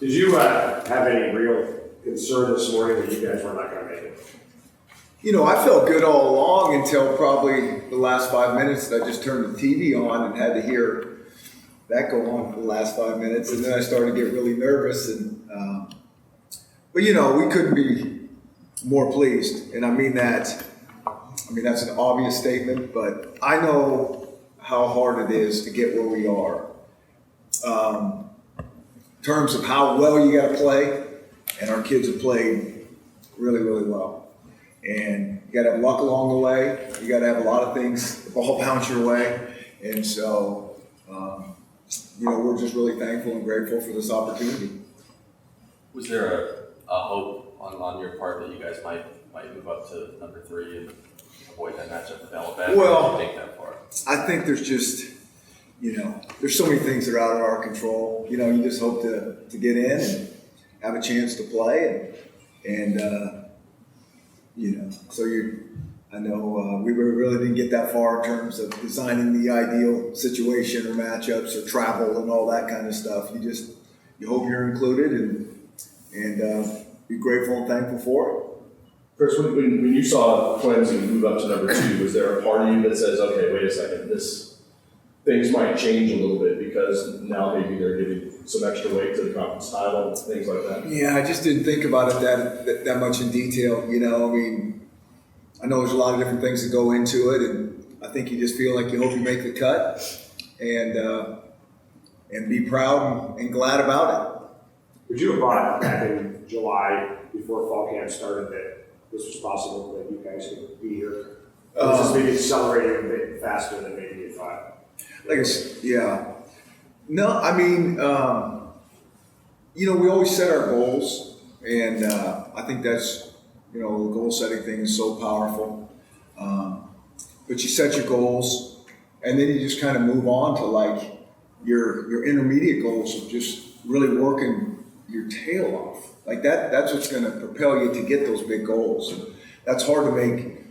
Did you have any real concern this morning that you guys were not going to make it? You know, I felt good all along until probably the last 5 minutes that I just turned the TV on and had to hear that go on for the last 5 minutes. And then I started to get really nervous. But, you know, we couldn't be more pleased. And I mean that, that's an obvious statement, but I know how hard it is to get where we are. In terms of how well you got to play, and our kids have played really, really well. And you got to have luck along the way. You got to have a lot of things, the ball bounce your way. And so, we're just really thankful and grateful for this opportunity. Was there a hope on your part that you guys might move up to number 3 and avoid that matchup with Alabama? Well, or did you think that far? I think there's just, there's so many things that are out of our control. You just hope to get in and have a chance to play. I know we really didn't get that far in terms of designing the ideal situation or matchups or travel and all that kind of stuff. You hope you're included and be grateful and thankful for it. Chris, when you saw Clemson move up to number 2, was there a part of you that says, okay, wait a second, things might change a little bit because now maybe they're giving some extra weight to the conference title, things like that? Yeah, I just didn't think about it that much in detail. I know there's a lot of different things that go into it, and I think you just feel like you hope you make the cut and be proud and glad about it. Would you have thought back in July before fall camp started that this was possible that you guys could be here? Or was this maybe accelerating a bit faster than maybe you thought? Yeah. No, we always set our goals, and I think that's, the goal setting thing is so powerful. But you set your goals, and then you just kind of move on to your intermediate goals of just really working your tail off. That's what's going to propel you to get those big goals. And that's hard to make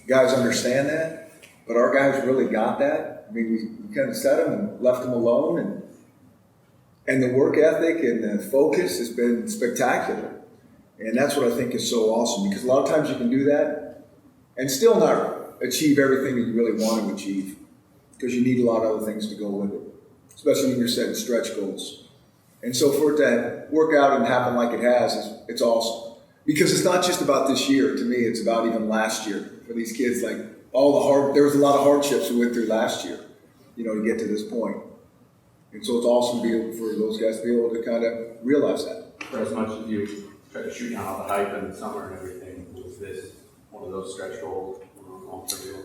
guys understand that, but our guys really got that. We kind of set them and left them alone, and the work ethic and the focus has been spectacular. And that's what I think is so awesome, because a lot of times you can do that and still not achieve everything that you really want to achieve, because you need a lot of other things to go with it, especially when you're setting stretch goals. And so for it to work out and happen like it has, it's awesome. Because it's not just about this year. To me, it's about even last year for these kids. There was a lot of hardships we went through last year, to get to this point. And so it's awesome for those guys to be able to kind of realize that. For as much as you try to shoot down all the hype in the summer and everything, was this one of those stretch goals on for you?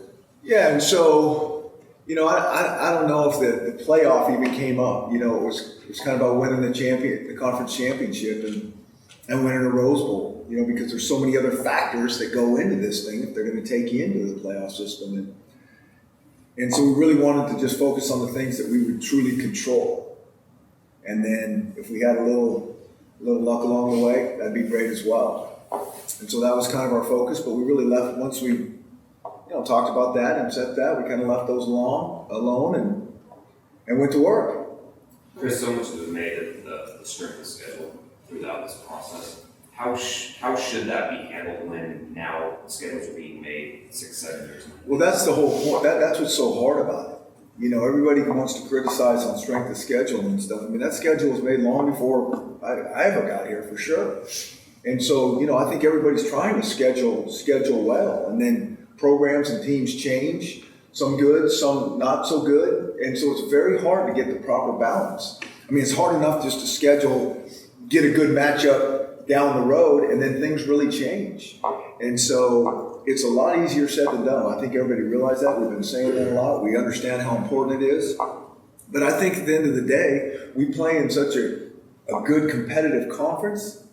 Yeah, and so, I don't know if the playoff even came up. It was kind of about winning the conference championship and winning a Rose Bowl, because there's so many other factors that go into this thing if they're going to take you into the playoff system. And so we really wanted to just focus on the things that we would truly control. And then if we had a little luck along the way, that'd be great as well. And so that was kind of our focus, but we really left, once we talked about that and set that, we kind of left those alone and went to work. Chris, so much was made of the strength of schedule throughout this process. How should that be handled when now schedules are being made 6-7 years ago? Well, that's the whole point. That's what's so hard about it. Everybody wants to criticize on strength of schedule and stuff. That schedule was made long before I ever got here, for sure. And so, I think everybody's trying to schedule well. And then programs and teams change, some good, some not so good. And so it's very hard to get the proper balance. It's hard enough just to get a good matchup down the road, and then things really change. And so it's a lot easier said than done. I think everybody realizes that. We've been saying that a lot. We understand how important it is. But I think at the end of the day, we play in such a good competitive conference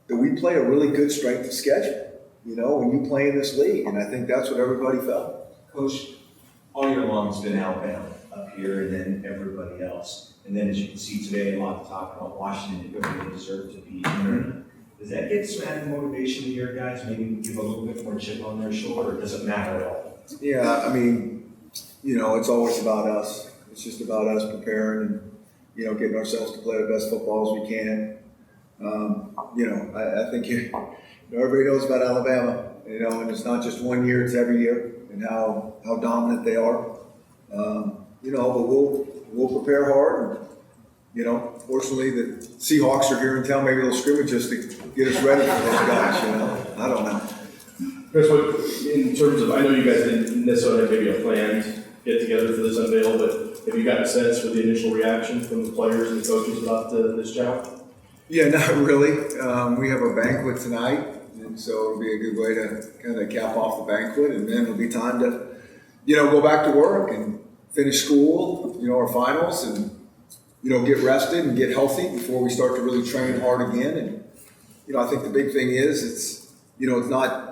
that we play a really good strength of schedule, when you play in this league. And I think that's what everybody felt. Coach, all year long it's been Alabama up here and then everybody else. And then as you can see today, a lot of talk about Washington, everybody deserved to be here. Does that give some added motivation to your guys? Maybe give a little bit more chip on their shoulder, or does it matter at all? Yeah, it's always about us. It's just about us preparing and, getting ourselves to play the best football as we can. I think everybody knows about Alabama, and it's not just 1 year, it's every year, and how dominant they are. But we'll prepare hard, and, fortunately the Seahawks are here in town, maybe they'll scrimmage us to get us ready for those guys, I don't know. Chris, in terms of, I know you guys didn't necessarily have maybe a planned get-together for this unveil, but have you got a sense for the initial reaction from the players and the coaches about this job? Yeah, not really. We have a banquet tonight, and so it'll be a good way to kind of cap off the banquet, and then it'll be time to, go back to work and finish school, our finals, and, get rested and get healthy before we start to really train hard again. And, I think the big thing is it's not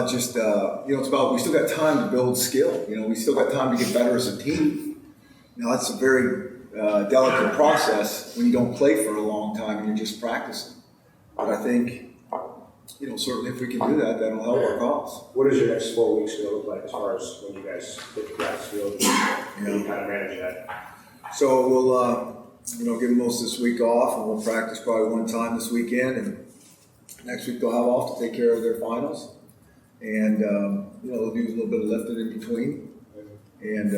just, it's about, we still got time to build skill. We still got time to get better as a team. That's a very delicate process when you don't play for a long time and you're just practicing. But I think, certainly if we can do that, that'll help our cause. What does your next 4 weeks gonna look like as far as when you guys get to practice field and you kind of manage that? So we'll, give most of this week off, and we'll practice probably one time this weekend, and next week they'll have off to take care of their finals. And, they'll do a little bit of lifting in between. And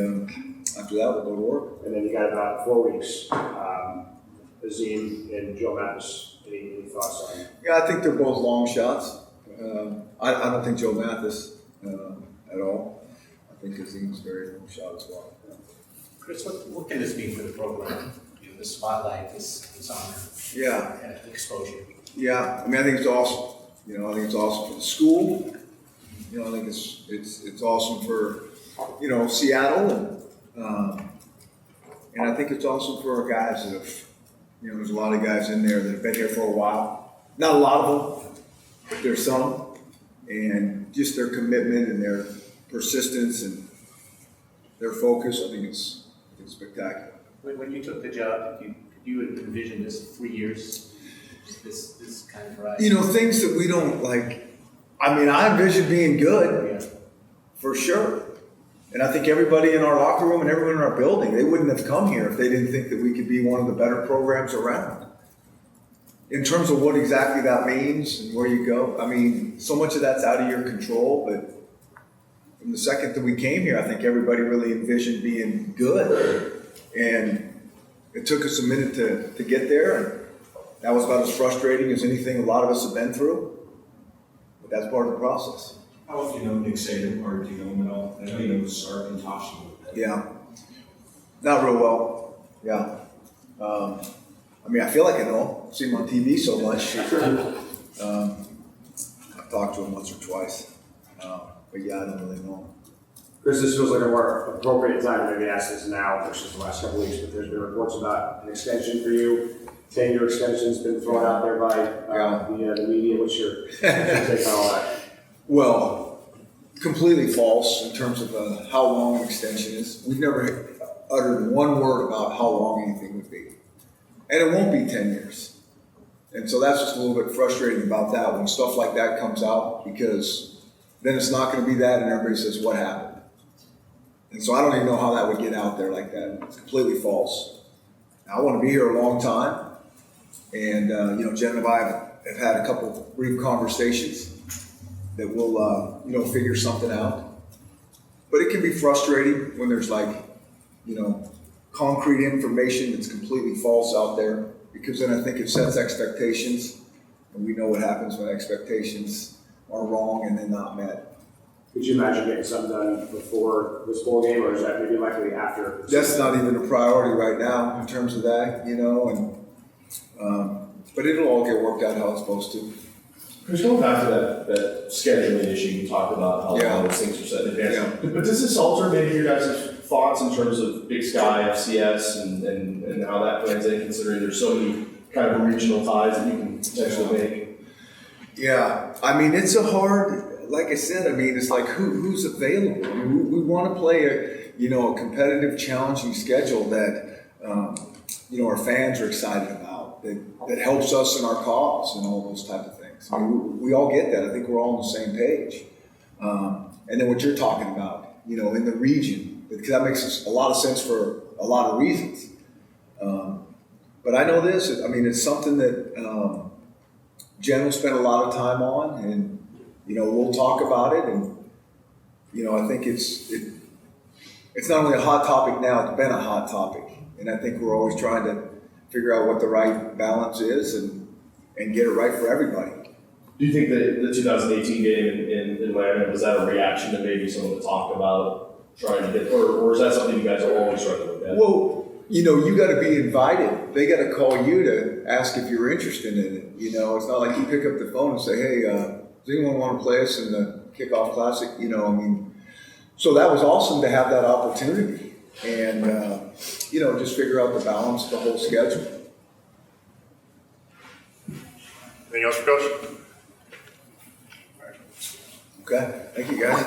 after that, we'll go to work. And then you got about 4 weeks. Azim and Joe Mathis, any thoughts on? Yeah, I think they're both long shots. I don't think Joe Mathis at all. I think Azim's very long shot as well. Chris, what can this mean for the program? This spotlight, this honor, Yeah. and exposure. Yeah, I think it's awesome. I think it's awesome for the school. I think it's awesome for Seattle, and I think it's awesome for our guys that have. There's a lot of guys in there that have been here for a while. Not a lot of them, but there's some, and just their commitment and their persistence and their focus. I think it's spectacular. When you took the job, did you envision this 3 years, this kind of horizon? Things that we don't like. I envision being good, for sure. And I think everybody in our locker room and everyone in our building, they wouldn't have come here if they didn't think that we could be one of the better programs around. In terms of what exactly that means and where you go, so much of that's out of your control, but from the second that we came here, I think everybody really envisioned being good. And it took us a minute to get there, and that was about as frustrating as anything a lot of us have been through. But that's part of the process. How well do you know Nick Saban, or do you know him at all? I know you know Sark and Tosh a little bit. Yeah, not real well. Yeah. I feel like I know him. I've seen him on TV so much. I've talked to him once or twice. But yeah, I don't really know him. Chris, this feels like a more appropriate time to maybe ask this now versus the last couple of weeks, but there's been reports about an extension for you. 10-year extension's been thrown out there by the media. What's your take on all that? Well, completely false in terms of how long an extension is. We've never uttered one word about how long anything would be. And it won't be 10 years. And so that's just a little bit frustrating about that when stuff like that comes out, because then it's not going to be that and everybody says, what happened? And so I don't even know how that would get out there like that. It's completely false. Now, I want to be here a long time. And, Jen and I have had a couple brief conversations that we'll, figure something out. But it can be frustrating when there's concrete information that's completely false out there, because then I think it sets expectations, and we know what happens when expectations are wrong and then not met. Could you imagine getting something done before this bowl game, or is that maybe likely after? That's not even a priority right now in terms of that, but it'll all get worked out how it's supposed to. Chris, going back to that scheduling issue you talked about, how all those things are set in advance. Yeah. But does this alter maybe your guys' thoughts in terms of Big Sky, FCS, and how that plans in, considering there's so many kind of regional ties that you can potentially make? Yeah, it's a hard, like I said, it's like who's available. We want to play a competitive, challenging schedule that our fans are excited about, that helps us in our cause and all those type of things. We all get that. I think we're all on the same page. And then what you're talking about, in the region, because that makes a lot of sense for a lot of reasons. But I know this, I mean, it's something that, Jen will spend a lot of time on, and, you know, we'll talk about it, and, you know, I think it's not only a hot topic now, it's been a hot topic. And I think we're always trying to figure out what the right balance is and get it right for everybody. Do you think that the 2018 game in Laramie, was that a reaction to maybe some of the talk about trying to get, or is that something you guys are always trying to look at? Well, you know, you gotta be invited. They gotta call you to ask if you're interested in it. You know, it's not like you pick up the phone and say, hey, does anyone want to play us in the Kickoff Classic? You know, I mean, so that was awesome to have that opportunity. And, you know, just figure out the balance of the whole schedule. Anything else for Coach? Okay, thank you guys.